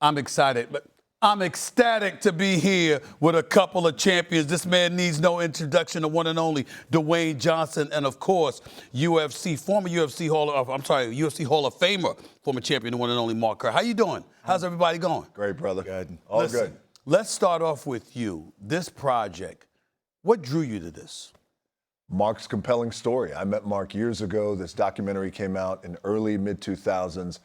I'm excited, but I'm ecstatic to be here with a couple of champions. This man needs no introduction, the one and only Dwayne Johnson, and of course, former UFC Hall of Famer, former champion, the one and only Kerr. How you doing? How's everybody going? Great, brother. Good. All good. Let's start off with you. This project, what drew you to this? Mark's compelling story. I met Mark years ago. This documentary came out in early, mid-2000s.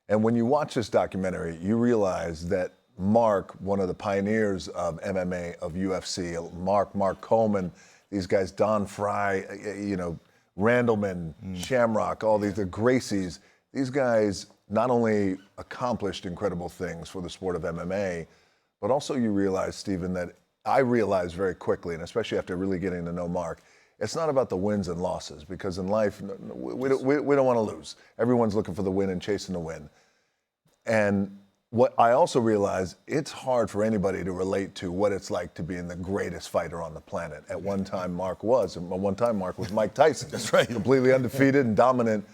And when you watch this documentary, you realize that Mark, one of the pioneers of MMA, of UFC, Mark Coleman, these guys, Don Fry, Randleman, Shamrock, all these, the Gracies, these guys not only accomplished incredible things for the sport of MMA, but also you realize, Stephen, that I realized very quickly, and especially after really getting to know Mark, it's not about the wins and losses, because in life, we don't want to lose. Everyone's looking for the win and chasing the win. And what I also realized, it's hard for anybody to relate to what it's like to be the greatest fighter on the planet. At one time, Mark was Mike Tyson. That's right. Completely undefeated and dominant.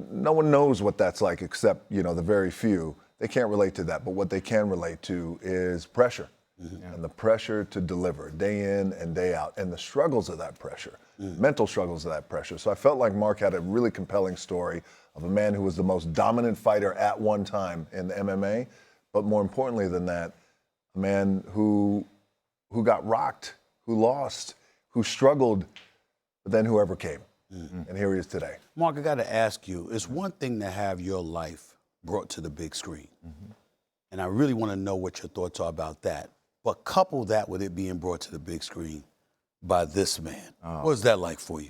No one knows what that's like except, the very few. They can't relate to that, but what they can relate to is pressure. And the pressure to deliver day in and day out, and the struggles of that pressure, mental struggles of that pressure. So I felt like Mark had a really compelling story of a man who was the most dominant fighter at one time in the MMA, but more importantly than that, a man who got rocked, who lost, who struggled, but then who overcame. And here he is today. Mark, I got to ask you, it's one thing to have your life brought to the big screen, and I really want to know what your thoughts are about that. But couple that with it being brought to the big screen by this man. What was that like for you?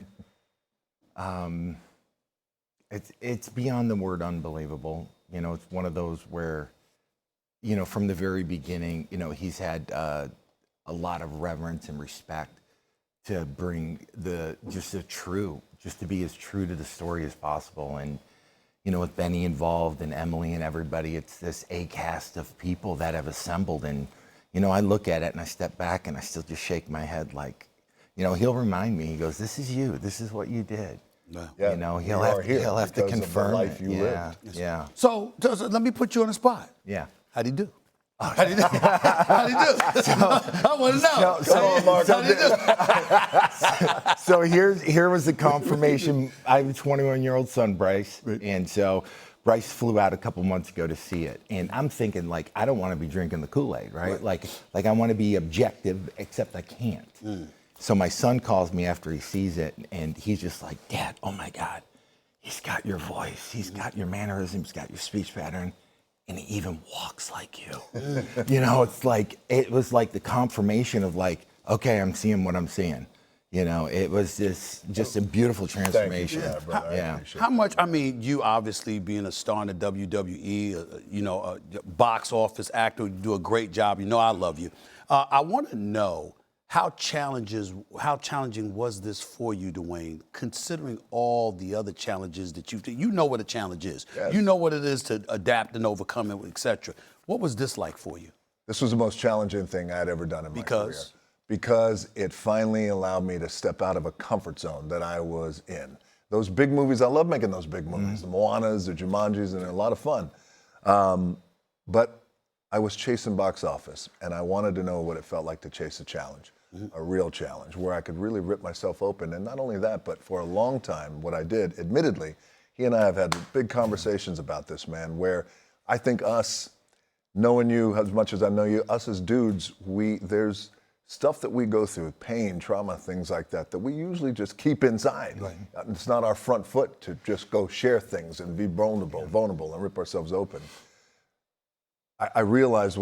It's beyond the word unbelievable. It's one of those where, from the very beginning, he's had a lot of reverence and respect to bring just to be as true to the story as possible. And, with Benny involved and Emily and everybody, it's this A-cast of people that have assembled. And, I look at it and I step back and I still just shake my head like, he'll remind me, he goes, this is you, this is what you did. Yeah. He'll have to confirm the life it. you lived. Yeah. So let me put you on the spot. Yeah. How'd he do? How'd he do? How'd he do? I want to know. Come on, Mark. So here was the confirmation. I have a 21-year-old son, Bryce, and so Bryce flew out a couple months ago to see it, and I'm thinking I don't want to be drinking the Kool-Aid, right? Like I want to be objective, except I can't. So my son calls me after he sees it, and he's just like, Dad, oh my God, he's got your voice, he's got your mannerisms, he's got your speech pattern, and he even walks like you. It was like the confirmation of okay, I'm seeing what I'm seeing. It was just a beautiful transformation. Thank you, brother. Yeah. How much, you obviously being a star in the WWE, a box office actor, you do a great job. I love you. I want to know how challenging was this for you, Dwayne, considering all the other challenges that you know what a challenge is. Yes. You know what it is to adapt and overcome it, et cetera. What was this like for you? This was the most challenging thing I had ever done in my career. Because it finally allowed me to step out of a comfort zone that I was in. Those big movies, I love making those big movies, the Moanas, the Jumanjis, and they're a lot of fun. But I was chasing box office, and I wanted to know what it felt like to chase a challenge, a real challenge, where I could really rip myself open. And not only that, but for a long time, what I did, admittedly, he and I have had big conversations about this, man, where I think us, knowing you as much as I know you, us as dudes, there's stuff that we go through, pain, trauma, things like that we usually just keep inside. Right. It's not our front foot to just go share things and be vulnerable and rip ourselves open. I realized,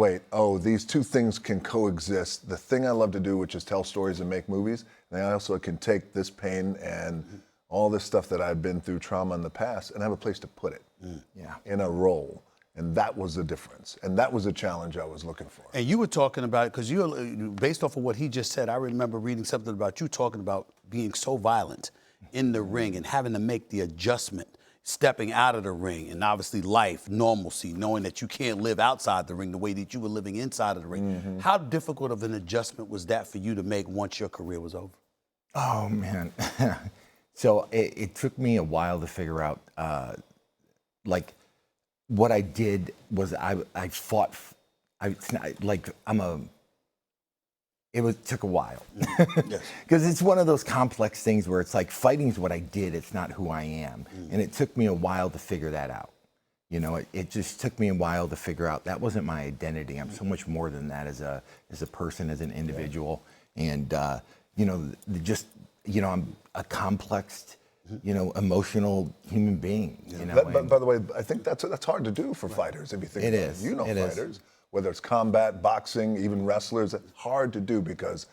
these two things can coexist. The thing I love to do, which is tell stories and make movies, and I also can take this pain and all this stuff that I've been through, trauma in the past, and have a place to put it in a role. And that was the difference. And that was the challenge I was looking for. And you were talking about, because based off of what he just said, I remember reading something about you talking about being so violent in the ring and having to make the adjustment, stepping out of the ring, and obviously life, normalcy, knowing that you can't live outside the ring the way that you were living inside of the ring. How difficult of an adjustment was that for you to make once your career was over? Oh, man. So it took me a while to figure out, what I did was I fought. It's not like took a while because it's one of those complex things where it's like fighting is what I did. It's not who I am, and it took me a while to figure that out. You know, it just took me a while to figure out that wasn't my identity. I'm so much more than that as a person, as an individual, and you know, I'm a complex, emotional human being. You know, by the way, I think that's hard to do for fighters. If you think it about is. it. You know, It fighters, is. whether it's combat, boxing, even wrestlers, it's hard to do because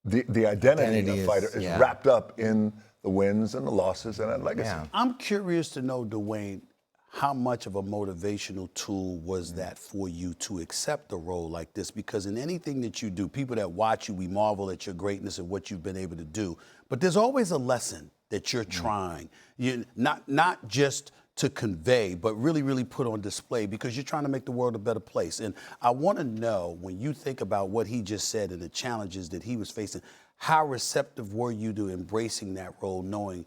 the identity of the fighter is wrapped up in the wins and the losses and that legacy. Yeah. I'm curious to know, Dwayne, how much of a motivational tool was that for you to accept a role like this? Because in anything that you do, people that watch you, we marvel at your greatness and what you've been able to do. But there's always a lesson that you're trying, not just to convey, but really, really put on display because you're trying to make the world a better place. And I want to know, when you think about what he just said and the challenges that he was facing, how receptive were you to embracing that role, knowing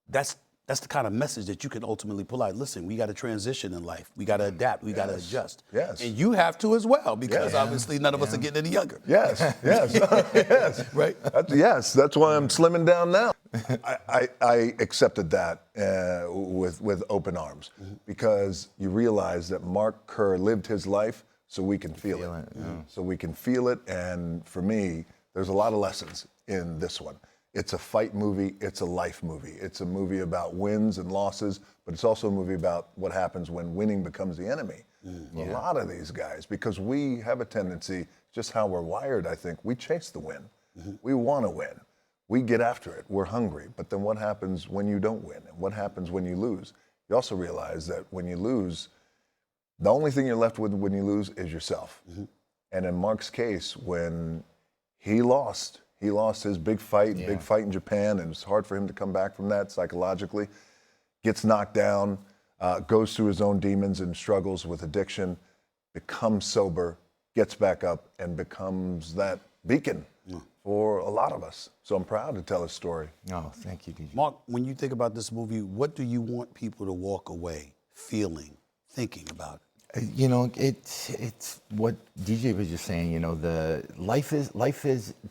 that's the kind of message that you can ultimately pull out. Listen, we got to transition in life. We got to adapt. We got to adjust. Yes. And you have to as well, because obviously none of us are getting any younger. Yes, yes. Right? That's why I'm slimming down now. I accepted that with open arms because you realize that Mark Kerr lived his life so we can feel it. So we can feel it, and for me, there's a lot of lessons in this one. It's a fight movie, it's a life movie. It's a movie about wins and losses, but it's also a movie about what happens when winning becomes the enemy. A lot of these guys, because we have a tendency, just how we're wired, I think, we chase the win. We want to win. We get after it. We're hungry. But then what happens when you don't win? And what happens when you lose? You also realize that when you lose, the only thing you're left with when you lose is yourself. And in Mark's case, when he lost his big fight in Japan, and it's hard for him to come back from that psychologically, gets knocked down, goes through his own demons and struggles with addiction, becomes sober, gets back up, and becomes that beacon for a lot of us. So I'm proud to tell his story. Oh, thank you, DJ. Mark, when you think about this movie, what do you want people to walk away feeling, thinking about it? You know, it's what DJ was just saying. You know, the life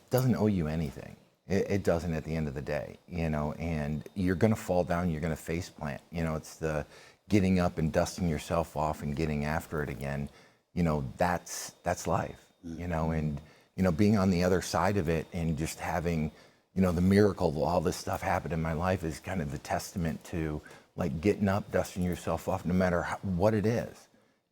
doesn't owe you anything. It doesn't at the end of the day. You know, and you're gonna fall down. You're gonna face plant. You know, it's the getting up and dusting yourself off and getting after it again. You know, that's life. You know, and being on the other side of it and just having, the miracle of all this stuff happened in my life is kind of the testament to like getting up, dusting yourself off, no matter what it is.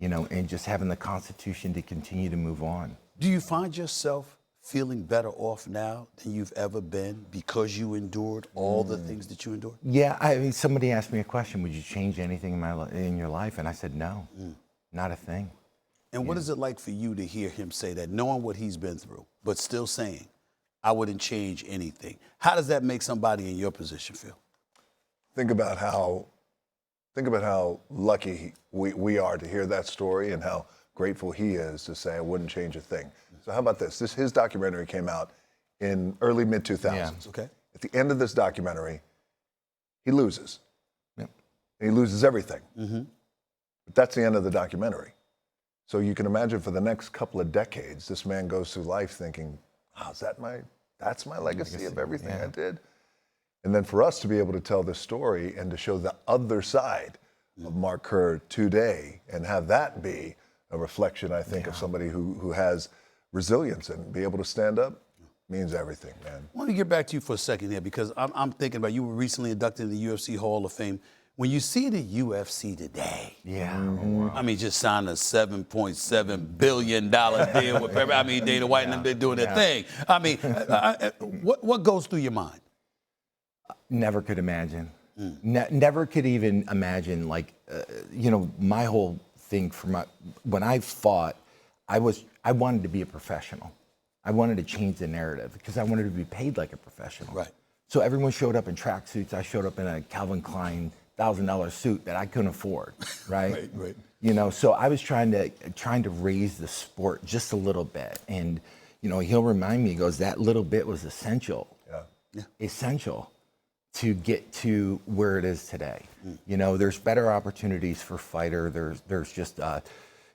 And just having the constitution to continue to move on. Do you find yourself feeling better off now than you've ever been because you endured all the things that you endured? Yeah, I mean, somebody asked me a question, would you change anything in your life? And I said, no, not a thing. And what is it like for you to hear him say that, knowing what he's been through, but still saying, I wouldn't change anything? How does that make somebody in your position feel? Think about how lucky we are to hear that story and how grateful he is to say, I wouldn't change a thing. So how about this? His documentary came out in early, mid-2000s. Yeah. Okay. At the end of this documentary, he loses. Yep. And he loses everything. But that's the end of the documentary. So you can imagine for the next couple of decades, this man goes through life thinking, that's my legacy of everything I did. And then for us to be able to tell this story and to show the other side of Mark Kerr today and have that be a reflection, I think, of somebody who has resilience and be able to stand up means everything, man. I want to get back to you for a second here because I'm thinking about, you were recently inducted in the UFC Hall of Fame. When you see the UFC today, I mean, just signed a $7.7 billion deal with, Dana White and them, they're doing their thing. I mean, what goes through your mind? Never could imagine. Never could even imagine, my whole thing when I fought, I wanted to be a professional. I wanted to change the narrative because I wanted to be paid like a professional. Right. So everyone showed up in tracksuits. I showed up in a Calvin Klein $1,000 suit that I couldn't afford, right? Right. So I was trying to raise the sport just a little bit. And, he'll remind me, he goes, that little bit was essential. Yeah. Essential to get to where it is today. You know, there's better opportunities for fighter. There's just,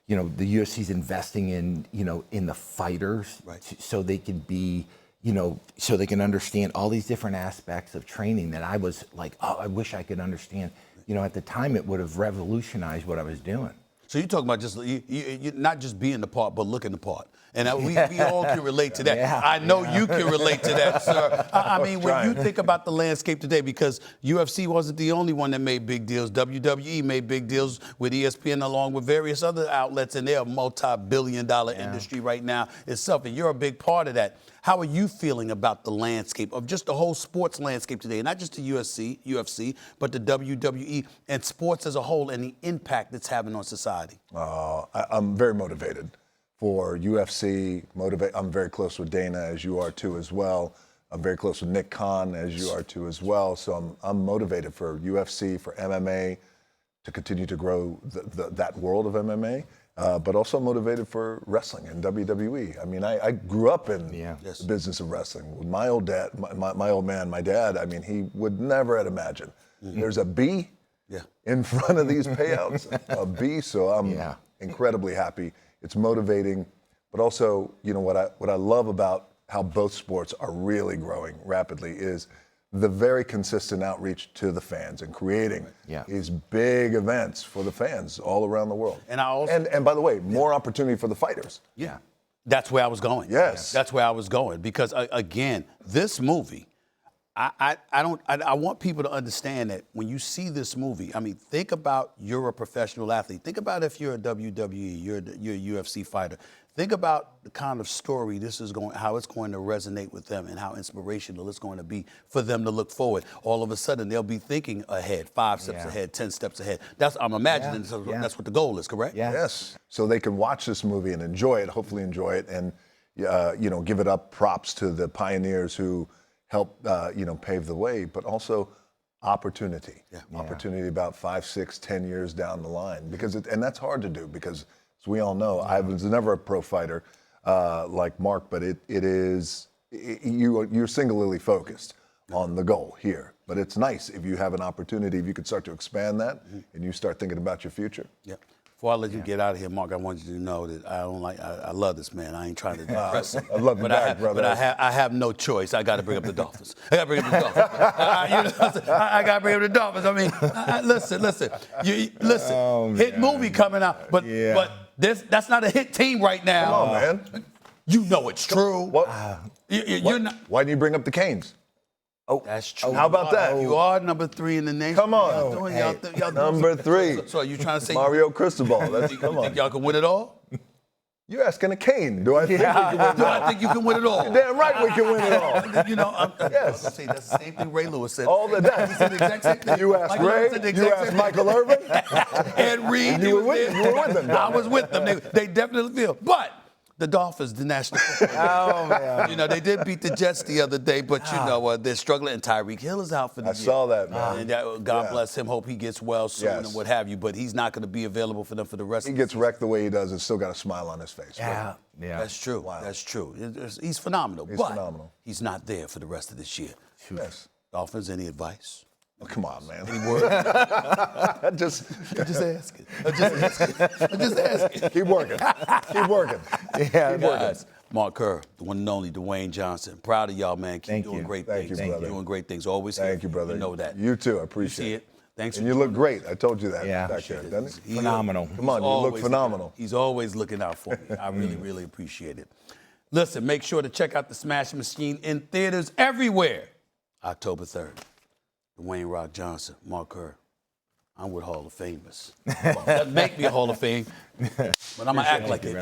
you know, the UFC's investing in, you know, in the fighters, Right. So they can be, you know, so they can understand all these different aspects of training that I was like, oh, I wish I could understand. You know, at the time it would have revolutionized what I was doing. So you're talking about just you not just being the part, but looking the part. And we all can relate to that. Yeah. I know you can relate to that, sir. I mean, when you think about the landscape today, because UFC wasn't the only one that made big deals. WWE made big deals with ESPN along with various other outlets, and they're a multi-billion-dollar industry right now itself, and you're a big part of that. How are you feeling about the landscape of just the whole sports landscape today? Not just the UFC, but the WWE and sports as a whole and the impact it's having on society? I'm very motivated for UFC. I'm very close with Dana, as you are too, as well. I'm very close with Nick Khan, as you are too, as well. So I'm motivated for UFC, for MMA, to continue to grow that world of MMA. But also motivated for wrestling and WWE. I mean, I grew up in the business of wrestling. With my old dad, my old man, my dad, I mean, he would never have imagined. There's a B in front of these payouts, a B, so I'm incredibly happy. It's motivating, but also, you know, what I love about how both sports are really growing rapidly is the very consistent outreach to the fans and creating these big events for the fans all around the world. And and by the way, more opportunity for the fighters. Yeah, that's where I was going. Yes, that's where I was going because again, this movie, I want people to understand that when you see this movie, I mean, think about you're a professional athlete. Think about if you're a WWE, you're a UFC fighter. Think about the kind of story how it's going to resonate with them and how inspirational it's going to be for them to look forward. All of a sudden, they'll be thinking ahead, 5 steps ahead, 10 steps ahead. I'm imagining that's what the goal is, correct? Yeah. Yes. So they can watch this movie and enjoy it, hopefully enjoy it, and you know, give it up props to the pioneers who helped you know, pave the way, but also opportunity. Opportunity about 5, 6, 10 years down the line, because and that's hard to do because, as we all know, I was never a pro fighter like Mark, but you're singularly focused on the goal here. But it's nice if you have an opportunity, if you could start to expand that and you start thinking about your future. Yeah. Before I let you get out of here, Mark, I want you to know that I love this man. I ain't trying to depress him. I love you back, brother. But I have no choice. I got to bring up the Dolphins. I got to bring up the Dolphins. I got to bring up the Dolphins. I mean, listen. Hit movie coming out, but that's not a hit team right now. Come on, man. You know it's true. What? You're not. Why didn't you bring up the Canes? Oh, that's true. How about that? You are number 3 in the nation. Come on. Y'all number 3. So are you trying to say Mario Cristobal? Come on. Think y'all can win it all? You're asking a Kane. Do I think we can win it all? Do I think you can win it all? You're damn right we can win it all. You know, yes. See, that's the same thing Ray Lewis said. All the time. He said the exact same thing. You asked Ray. You asked Michael Irvin. And Reed. You were with them. I was with them. They definitely feel. But the Dolphins, the national football. Oh, man. You know, they did beat the Jets the other day, but you know what? They're struggling. And Tyreek Hill is out for the year. I saw that, man. And God bless him. Hope he gets well soon and what have you. But he's not going to be available for them for the rest of the season. He gets wrecked the way he does and still got a smile on his face. Yeah. That's true. Wow. That's true. He's phenomenal. He's phenomenal. He's not there for the rest of this year. Yes. Dolphins, any advice? Oh, come on, man. Any word? just ask it. Just ask it. Keep working. Keep working. Yeah, Keep working. Mark Kerr, the one and only Dwayne Johnson. Proud of y'all, man. Keep doing great Thank things. you, brother. Doing great things. Always Thank you, brother. You know that. You too. I appreciate it. Thanks and for you look great. I told you that back there, doesn't he? Phenomenal. Come on, you look phenomenal. He's always looking out for me. I really, really appreciate it. Listen, make sure to check out The Smash Machine in theaters everywhere. October 3rd. Dwayne Rock Johnson, Mark Kerr. I'm with Hall of Famers. Doesn't make me a Hall of Fame, but I'm going to act like it.